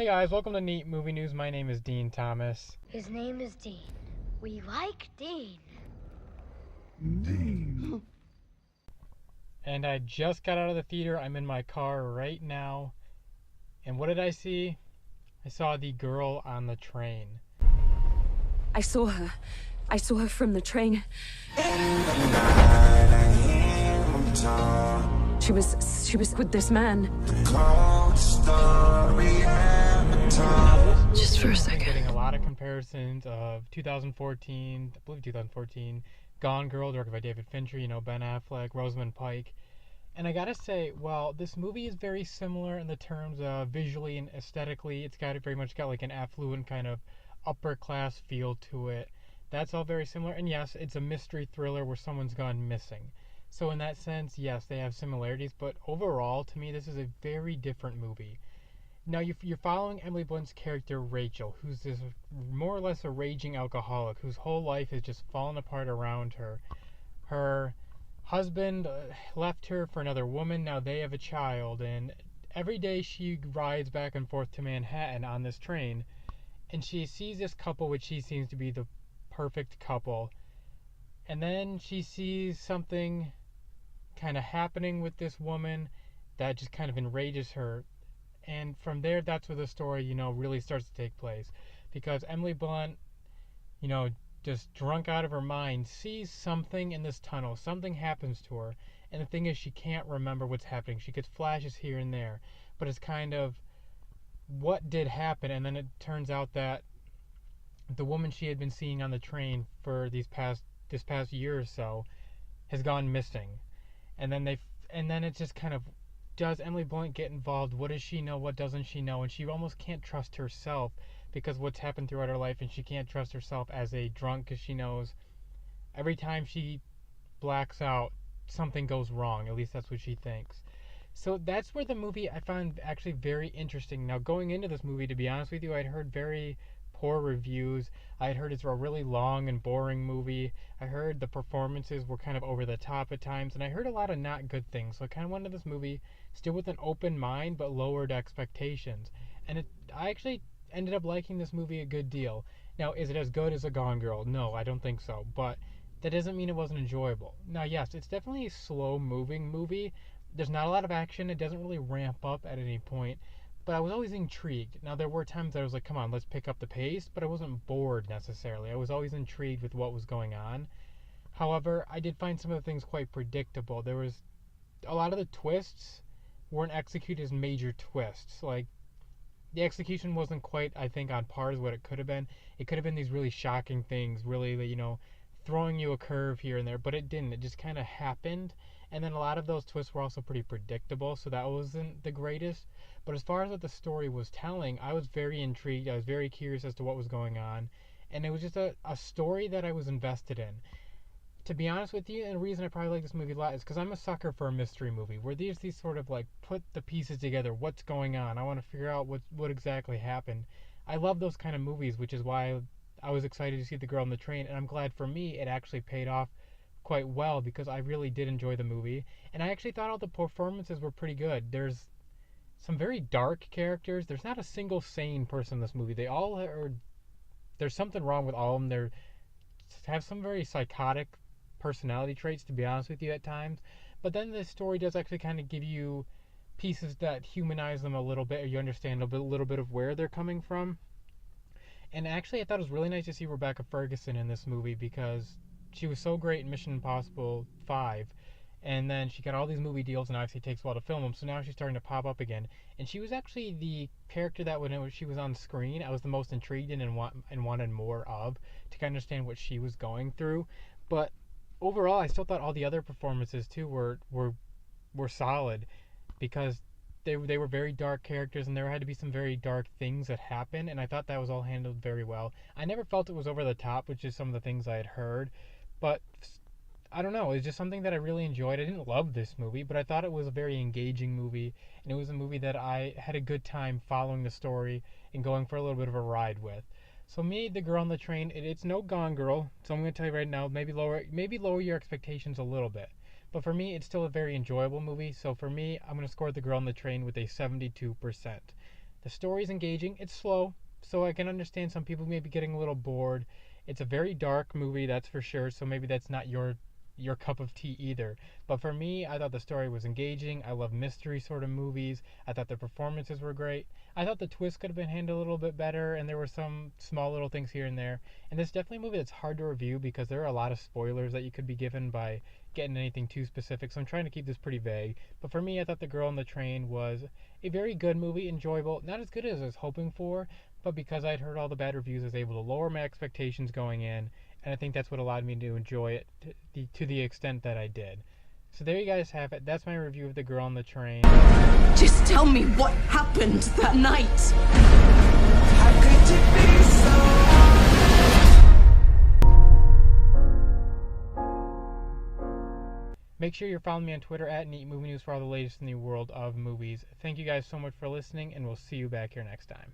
Hey guys, welcome to Neat Movie News. My name is Dean Thomas. His name is Dean. We like Dean. Dean. And I just got out of the theater. I'm in my car right now. And what did I see? I saw the girl on the train. I saw her. I saw her from the train. She was with this man. Just for a I've been second. getting a lot of comparisons of 2014, I believe 2014, Gone Girl, directed by David Fincher, Ben Affleck, Rosamund Pike. And I gotta say, well, this movie is very similar in the terms of visually and aesthetically. It's very much got like an affluent kind of upper class feel to it. That's all very similar. And yes, it's a mystery thriller where someone's gone missing. So in that sense, yes, they have similarities. But overall, to me, this is a very different movie. Now you're following Emily Blunt's character Rachel, who's this more or less a raging alcoholic whose whole life has just fallen apart around her. Her husband left her for another woman. Now they have a child, and every day she rides back and forth to Manhattan on this train, and she sees this couple, which she seems to be the perfect couple. And then she sees something kind of happening with this woman that just kind of enrages her. And from there, that's where the story, really starts to take place. Because Emily Blunt, just drunk out of her mind, sees something in this tunnel. Something happens to her. And the thing is, she can't remember what's happening. She gets flashes here and there. But it's kind of what did happen. And then it turns out that the woman she had been seeing on the train for this past year or so has gone missing. And then it just kind of, does Emily Blunt get involved? What does she know? What doesn't she know? And she almost can't trust herself because what's happened throughout her life, and she can't trust herself as a drunk because she knows every time she blacks out, something goes wrong. At least that's what she thinks. So that's where the movie I found actually very interesting. Now, going into this movie, to be honest with you, I'd heard very poor reviews. I'd heard it's a really long and boring movie. I heard the performances were kind of over the top at times, and I heard a lot of not good things. So I kind of went into this movie still with an open mind, but lowered expectations. And I actually ended up liking this movie a good deal. Now, is it as good as a Gone Girl? No, I don't think so. But that doesn't mean it wasn't enjoyable. Now, yes, it's definitely a slow-moving movie. There's not a lot of action. It doesn't really ramp up at any point. But I was always intrigued. Now, there were times I was like, come on, let's pick up the pace. But I wasn't bored necessarily. I was always intrigued with what was going on. However, I did find some of the things quite predictable. There was a lot of the twists weren't executed as major twists. Like, the execution wasn't quite, I think, on par as what it could have been. It could have been these really shocking things, really, throwing you a curve here and there, but it didn't. It just kind of happened. And then a lot of those twists were also pretty predictable, so that wasn't the greatest. But as far as what the story was telling, I was very intrigued. I was very curious as to what was going on. And it was just a story that I was invested in. To be honest with you, and the reason I probably like this movie a lot is because I'm a sucker for a mystery movie where these sort of like put the pieces together. What's going on? I want to figure out what exactly happened. I love those kind of movies, which is why I was excited to see The Girl on the Train, and I'm glad for me it actually paid off quite well because I really did enjoy the movie, and I actually thought all the performances were pretty good. There's some very dark characters. There's not a single sane person in this movie. They all are. There's something wrong with all of them. They have some very psychotic personality traits, to be honest with you, at times. But then the story does actually kind of give you pieces that humanize them a little bit, or you understand a little bit of where they're coming from. And actually, I thought it was really nice to see Rebecca Ferguson in this movie because she was so great in Mission Impossible 5. And then she got all these movie deals, and obviously it takes a while to film them, so now she's starting to pop up again. And she was actually the character that when she was on screen, I was the most intrigued in and wanted more of, to kind of understand what she was going through. But overall, I still thought all the other performances too were solid because they were very dark characters, and there had to be some very dark things that happened, and I thought that was all handled very well. I never felt it was over the top, which is some of the things I had heard, but I don't know, it's just something that I really enjoyed. I didn't love this movie, but I thought it was a very engaging movie, and it was a movie that I had a good time following the story and going for a little bit of a ride with. So me, The Girl on the Train, it's no Gone Girl, so I'm going to tell you right now, maybe lower your expectations a little bit. But for me, it's still a very enjoyable movie. So for me, I'm going to score The Girl on the Train with a 72%. The story's engaging. It's slow, so I can understand some people may be getting a little bored. It's a very dark movie, that's for sure, so maybe that's not your cup of tea either. But for me, I thought the story was engaging. I love mystery sort of movies. I thought the performances were great. I thought the twist could have been handled a little bit better, and there were some small little things here and there. And this is definitely a movie that's hard to review because there are a lot of spoilers that you could be given by getting anything too specific. So I'm trying to keep this pretty vague. But for me, I thought The Girl on the Train was a very good movie, enjoyable. Not as good as I was hoping for, but because I'd heard all the bad reviews, I was able to lower my expectations going in, and I think that's what allowed me to enjoy it to the extent that I did. So there you guys have it. That's my review of The Girl on the Train. Just tell me what happened that night. How could you be so? Make sure you're following me on Twitter at Neat Movie News for all the latest in the world of movies. Thank you guys so much for listening, and we'll see you back here next time.